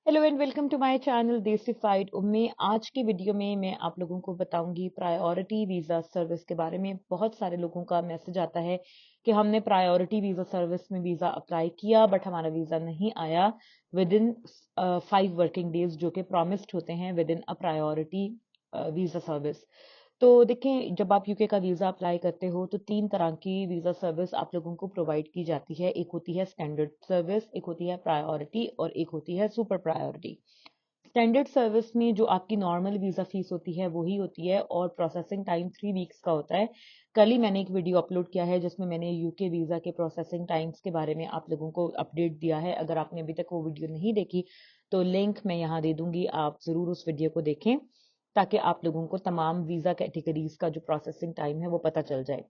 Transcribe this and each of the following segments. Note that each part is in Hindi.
Hello and welcome to my channel Desified में आज की वीडियो में मैं आप लोगों को बताऊंगी प्रायोरिटी वीज़ा सर्विस के बारे में। बहुत सारे लोगों का मैसेज आता है कि हमने प्रायोरिटी वीज़ा सर्विस में वीज़ा अप्लाई किया बट हमारा वीज़ा नहीं आया विद इन 5 वर्किंग डेज जो कि प्रॉमिस्ड होते हैं with in a priority visa service. तो देखें, जब आप यूके का वीज़ा अप्लाई करते हो तो 3 तरह की वीज़ा सर्विस आप लोगों को प्रोवाइड की जाती है। एक होती है स्टैंडर्ड सर्विस, एक होती है प्रायोरिटी और एक होती है सुपर प्रायोरिटी। स्टैंडर्ड सर्विस में जो आपकी नॉर्मल वीज़ा फीस होती है वही होती है और प्रोसेसिंग टाइम 3 वीक्स का होता है। कल ही मैंने एक वीडियो अपलोड किया है जिसमें मैंने यूके वीज़ा के प्रोसेसिंग टाइम्स के बारे में आप लोगों को अपडेट दिया है। अगर आपने अभी तक वो वीडियो नहीं देखी तो लिंक मैं यहाँ दे दूंगी, आप ज़रूर उस वीडियो को देखें ताकि आप लोगों को तमाम वीज़ा कैटेगरीज का जो प्रोसेसिंग टाइम है वो पता चल जाए।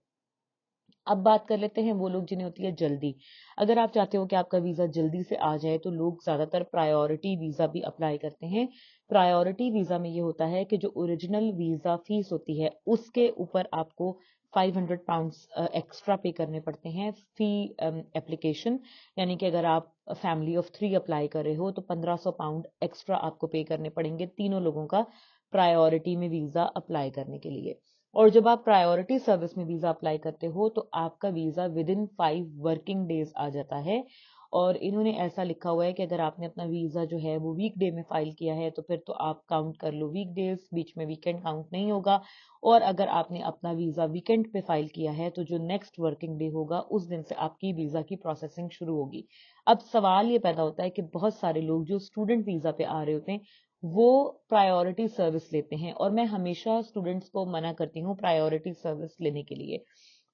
अब बात कर लेते हैं वो लोग जिन्हें होती है जल्दी। अगर आप चाहते हो कि आपका वीज़ा जल्दी से आ जाए तो लोग ज़्यादातर प्रायोरिटी वीज़ा भी अप्लाई करते हैं। प्रायोरिटी वीज़ा में ये होता है कि जो ओरिजिनल वीज़ा फीस होती है उसके ऊपर आपको 500 पाउंड्स एक्स्ट्रा पे करने पड़ते हैं फी एप्लीकेशन। यानी कि अगर आप फैमिली ऑफ 3 अप्लाई कर रहे हो तो 1500 पाउंड एक्स्ट्रा आपको पे करने पड़ेंगे तीनों लोगों का प्रायोरिटी में वीज़ा अप्लाई करने के लिए। और जब आप प्रायोरिटी सर्विस में वीज़ा अप्लाई करते हो तो आपका visa within 5 working days आ जाता है। और इन्होंने ऐसा लिखा हुआ है कि अगर आपने अपना वीज़ा जो है वो वीकडे में फाइल किया है तो फिर तो आप काउंट कर लो वीकडेज, बीच में वीकेंड काउंट नहीं होगा। और अगर आपने अपना वीज़ा वीकेंड पे फाइल किया है तो जो नेक्स्ट वर्किंग डे होगा उस दिन से आपकी वीज़ा की प्रोसेसिंग शुरू होगी। अब सवाल ये पैदा होता है कि बहुत सारे लोग जो स्टूडेंट वीज़ा पे आ रहे होते हैं वो प्रायोरिटी सर्विस लेते हैं और मैं हमेशा स्टूडेंट्स को मना करती हूँ प्रायोरिटी सर्विस लेने के लिए।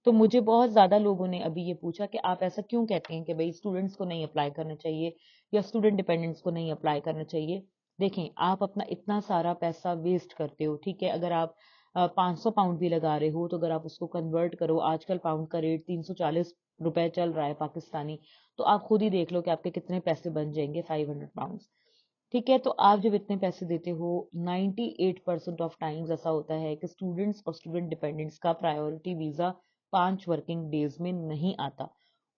तो मुझे बहुत ज़्यादा लोगों ने अभी ये पूछा कि आप ऐसा क्यों कहते हैं कि भाई स्टूडेंट्स को नहीं अप्लाई करना चाहिए या स्टूडेंट डिपेंडेंट्स को नहीं अप्लाई करना चाहिए। देखें, आप अपना इतना सारा पैसा वेस्ट करते हो, ठीक है। अगर आप 500 पाउंड भी लगा रहे हो तो अगर आप उसको कन्वर्ट करो, आजकल पाउंड का रेट 340 रुपए चल रहा है पाकिस्तानी, तो आप खुद ही देख लो कि आपके कितने पैसे बन जाएंगे 500 पाउंड। ठीक है, तो आप जब इतने पैसे देते हो 98% ऑफ टाइम्स ऐसा होता है कि स्टूडेंट्स और स्टूडेंट डिपेंडेंट्स का प्रायोरिटी वीज़ा 5 वर्किंग डेज में नहीं आता।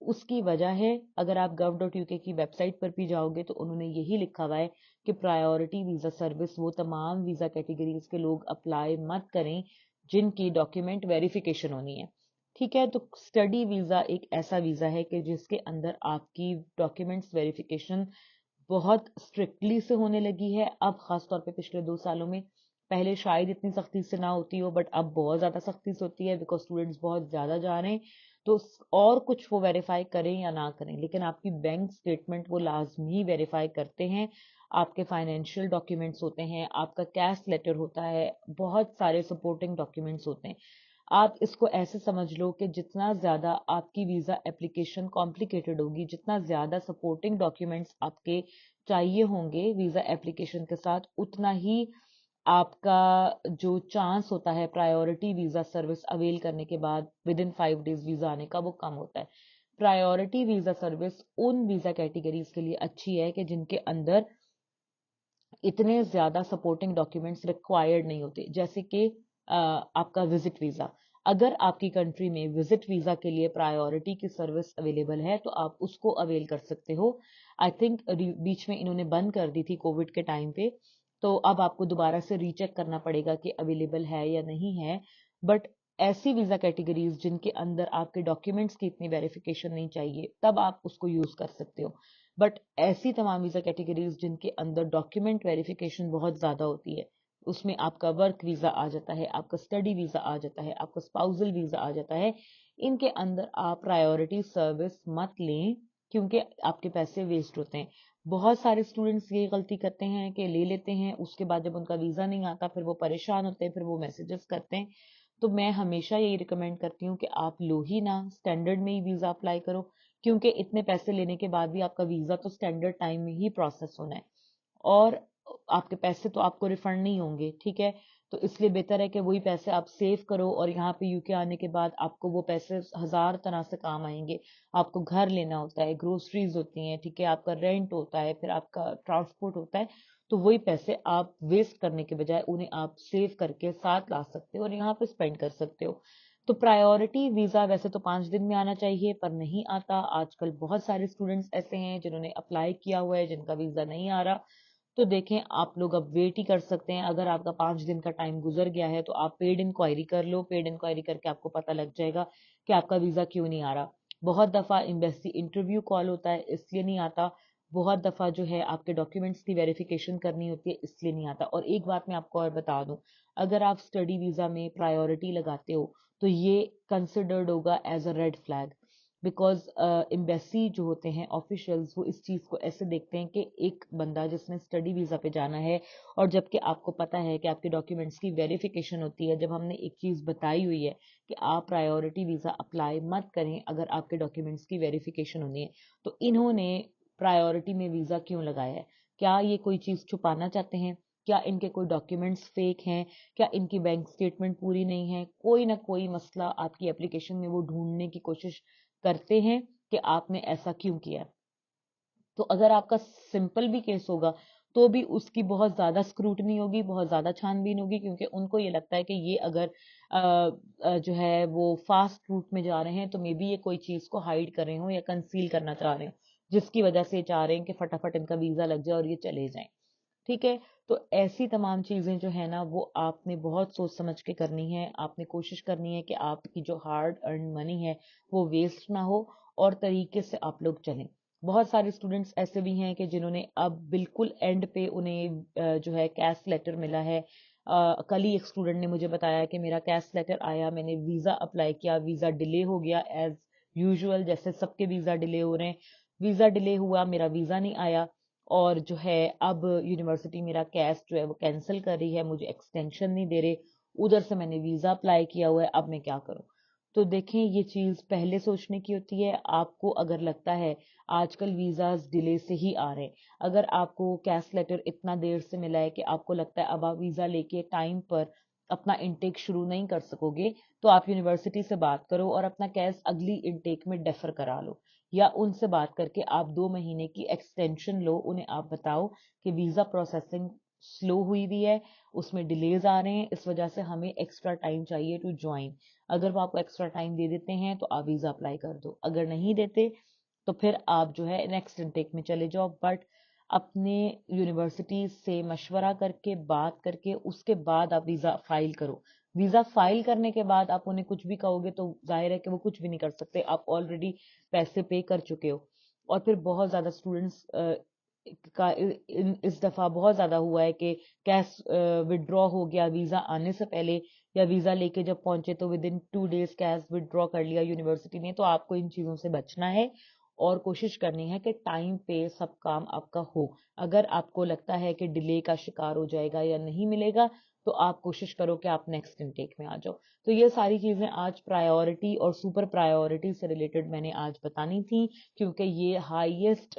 उसकी वजह है, अगर आप gov.uk की वेबसाइट पर भी जाओगे तो उन्होंने यही लिखा हुआ है कि प्रायोरिटी वीज़ा सर्विस वो तमाम वीज़ा कैटेगरीज के लोग अप्लाई मत करें जिनकी डॉक्यूमेंट वेरिफिकेशन होनी है। ठीक है, तो स्टडी वीज़ा एक ऐसा वीज़ा है कि जिसके अंदर आपकी डॉक्यूमेंट्स वेरिफिकेशन बहुत स्ट्रिक्टली से होने लगी है अब, खास तौर पे पिछले 2 सालों में। पहले शायद इतनी सख्ती से ना होती हो बट अब बहुत ज्यादा सख्ती से होती है बिकॉज स्टूडेंट्स बहुत ज्यादा जा रहे हैं। तो और कुछ वो वेरीफाई करें या ना करें लेकिन आपकी बैंक स्टेटमेंट वो लाजमी वेरीफाई करते हैं। आपके फाइनेंशियल डॉक्यूमेंट्स होते हैं, आपका कैश लेटर होता है, बहुत सारे सपोर्टिंग डॉक्यूमेंट्स होते हैं। आप इसको ऐसे समझ लो कि जितना ज़्यादा आपकी वीज़ा एप्लीकेशन कॉम्प्लिकेटेड होगी, जितना ज़्यादा सपोर्टिंग डॉक्यूमेंट्स आपके चाहिए होंगे वीज़ा एप्लीकेशन के साथ, उतना ही आपका जो चांस होता है प्रायोरिटी वीज़ा सर्विस अवेल करने के बाद विद इन 5 डेज वीज़ा आने का वो कम होता है। प्रायोरिटी वीज़ा सर्विस उन वीज़ा कैटेगरीज के लिए अच्छी है कि जिनके अंदर इतने ज्यादा सपोर्टिंग डॉक्यूमेंट्स रिक्वायर्ड नहीं होते, जैसे कि आपका विजिट वीजा। अगर आपकी कंट्री में विजिट वीजा के लिए प्रायोरिटी की सर्विस अवेलेबल है तो आप उसको अवेल कर सकते हो। आई थिंक बीच में इन्होंने बंद कर दी थी कोविड के टाइम पे, तो अब आपको दोबारा से रीचेक करना पड़ेगा कि अवेलेबल है या नहीं है। बट ऐसी वीजा कैटेगरीज जिनके अंदर आपके डॉक्यूमेंट्स की इतनी वेरिफिकेशन नहीं चाहिए तब आप उसको यूज कर सकते हो। बट ऐसी तमाम वीजा कैटेगरीज जिनके अंदर डॉक्यूमेंट वेरिफिकेशन बहुत ज्यादा होती है, उसमें आपका वर्क वीजा आ जाता है, आपका स्टडी वीजा आ जाता है, आपका स्पाउसल वीजा आ जाता है, इनके अंदर आप प्रायोरिटी सर्विस मत लें क्योंकि आपके पैसे वेस्ट होते हैं। बहुत सारे स्टूडेंट्स ये गलती करते हैं कि ले लेते हैं, उसके बाद जब उनका वीजा नहीं आता फिर वो परेशान होते हैं, फिर वो मैसेजेस करते हैं। तो मैं हमेशा यही रिकमेंड करती हूँ कि आप लो ही ना, स्टैंडर्ड में ही वीजा अप्लाई करो, क्योंकि इतने पैसे लेने के बाद भी आपका वीजा तो स्टैंडर्ड टाइम में ही प्रोसेस होना है और आपके पैसे तो आपको रिफंड नहीं होंगे। ठीक है, तो इसलिए बेहतर है कि वही पैसे आप सेव करो और यहाँ पे यूके आने के बाद आपको वो पैसे हजार तरह से काम आएंगे। आपको घर लेना होता है, ग्रोसरीज होती हैं, ठीक है, आपका रेंट होता है, फिर आपका ट्रांसपोर्ट होता है। तो वही पैसे आप वेस्ट करने के बजाय उन्हें आप सेव करके साथ ला सकते हो और यहाँ पे स्पेंड कर सकते हो। तो प्रायोरिटी वीजा वैसे तो 5 दिन में आना चाहिए पर नहीं आता। आजकल बहुत सारे स्टूडेंट्स ऐसे हैं जिन्होंने अप्लाई किया हुआ है जिनका वीजा नहीं आ रहा। तो देखें आप लोग अब वेट ही कर सकते हैं। अगर आपका 5 दिन का टाइम गुजर गया है तो आप पेड इंक्वायरी कर लो। पेड इंक्वायरी करके आपको पता लग जाएगा कि आपका वीज़ा क्यों नहीं आ रहा। बहुत दफ़ा एम्बेसी इंटरव्यू कॉल होता है इसलिए नहीं आता। बहुत दफ़ा जो है आपके डॉक्यूमेंट्स की वेरिफिकेशन करनी होती है इसलिए नहीं आता। और एक बात मैं आपको और बता दूं, अगर आप स्टडी वीज़ा में प्रायोरिटी लगाते हो तो ये कंसिडर्ड होगा as a red flag. Because embassy जो होते हैं ऑफिशियल्स वो इस चीज़ को ऐसे देखते हैं कि एक बंदा जिसने स्टडी वीज़ा पे जाना है, और जबकि आपको पता है कि आपके डॉक्यूमेंट्स की वेरिफिकेशन होती है। जब हमने एक चीज़ बताई हुई है कि आप प्रायोरिटी वीज़ा अप्लाई मत करें अगर आपके डॉक्यूमेंट्स की वेरिफिकेशन होनी है, तो इन्होंने प्रायोरिटी में वीज़ा क्यों लगाया है? क्या ये कोई चीज़ छुपाना चाहते हैं? क्या इनके कोई डॉक्यूमेंट्स फेक हैं? क्या इनकी बैंक स्टेटमेंट पूरी नहीं है? कोई ना कोई मसला आपकी एप्लीकेशन में वो ढूंढने की कोशिश करते हैं कि आपने ऐसा क्यों किया। तो अगर आपका सिंपल भी केस होगा तो भी उसकी बहुत ज्यादा स्क्रूटनी होगी, बहुत ज्यादा छानबीन होगी, क्योंकि उनको ये लगता है कि ये अगर जो है वो फास्ट रूट में जा रहे हैं तो मे बी ये कोई चीज को हाइड कर रहे हो या कंसील करना चाह रहे हो, जिसकी वजह से ये चाह रहे हैं कि फटाफट इनका वीजा लग जाए और ये चले जाएं। ठीक है। तो ऐसी तमाम चीजें जो है ना वो आपने बहुत सोच समझ के करनी है। आपने कोशिश करनी है कि आपकी जो हार्ड अर्न मनी है वो वेस्ट ना हो और तरीके से आप लोग चलें। बहुत सारे स्टूडेंट्स ऐसे भी हैं कि जिन्होंने अब बिल्कुल एंड पे उन्हें जो है कैश लेटर मिला है। कल ही एक स्टूडेंट ने मुझे बताया कि मेरा कैश लेटर आया, मैंने वीजा अप्लाई किया, वीजा डिले हो गया एज यूजुअल, जैसे सबके वीजा डिले हो रहे हैं। वीजा डिले हुआ, मेरा वीजा नहीं आया, और जो है अब यूनिवर्सिटी मेरा कैश जो है वो कैंसिल कर रही है, मुझे एक्सटेंशन नहीं दे रहे। उधर से मैंने वीजा अप्लाई किया हुआ है, अब मैं क्या करूं? तो देखें ये चीज पहले सोचने की होती है। आपको अगर लगता है आजकल वीजाज डिले से ही आ रहे हैं, अगर आपको कैश लेटर इतना देर से मिला है कि आपको लगता है अब आप वीजा लेके टाइम पर अपना इनटेक शुरू नहीं कर सकोगे, तो आप यूनिवर्सिटी से बात करो और अपना कैश अगली इनटेक में डेफर करा लो, या उनसे बात करके आप 2 महीने की एक्सटेंशन लो। उन्हें आप बताओ कि वीजा प्रोसेसिंग स्लो हुई हुई है, उसमें डिलेज आ रहे हैं, इस वजह से हमें एक्स्ट्रा टाइम चाहिए टू ज्वाइन। अगर वो आपको एक्स्ट्रा टाइम दे देते हैं तो आप वीजा अप्लाई कर दो, अगर नहीं देते तो फिर आप जो है नेक्स्ट इनटेक में चले जाओ। बट अपने यूनिवर्सिटी से मशवरा करके बात करके उसके बाद आप वीजा फाइल करो। वीजा फाइल करने के बाद आप उन्हें कुछ भी कहोगे तो जाहिर है कि वो कुछ भी नहीं कर सकते, आप ऑलरेडी पैसे पे कर चुके हो। और फिर बहुत ज्यादा स्टूडेंट्स का इस दफा बहुत ज्यादा हुआ है कि कैश विड्रॉ हो गया वीजा आने से पहले, या वीजा लेके जब पहुंचे तो with in 2 days cash withdraw कर लिया यूनिवर्सिटी ने। तो आपको इन चीजों से बचना है और कोशिश करनी है कि टाइम पे सब काम आपका हो। अगर आपको लगता है कि डिले का शिकार हो जाएगा या नहीं मिलेगा, तो आप कोशिश करो कि आप नेक्स्ट इनटेक में आ जाओ। तो ये सारी चीजें आज प्रायोरिटी और सुपर प्रायोरिटी से रिलेटेड मैंने आज बतानी थी, क्योंकि ये हाईएस्ट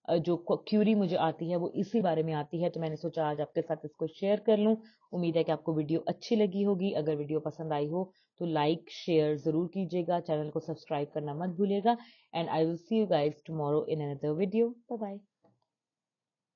जो क्यूरी मुझे आती है वो इसी बारे में आती है, तो मैंने सोचा आज आपके साथ इसको शेयर कर लूं। उम्मीद है कि आपको वीडियो अच्छी लगी होगी। अगर वीडियो पसंद आई हो तो लाइक शेयर जरूर कीजिएगा, चैनल को सब्सक्राइब करना मत भूलिएगा। And I will see you guys tomorrow in another video. Bye bye.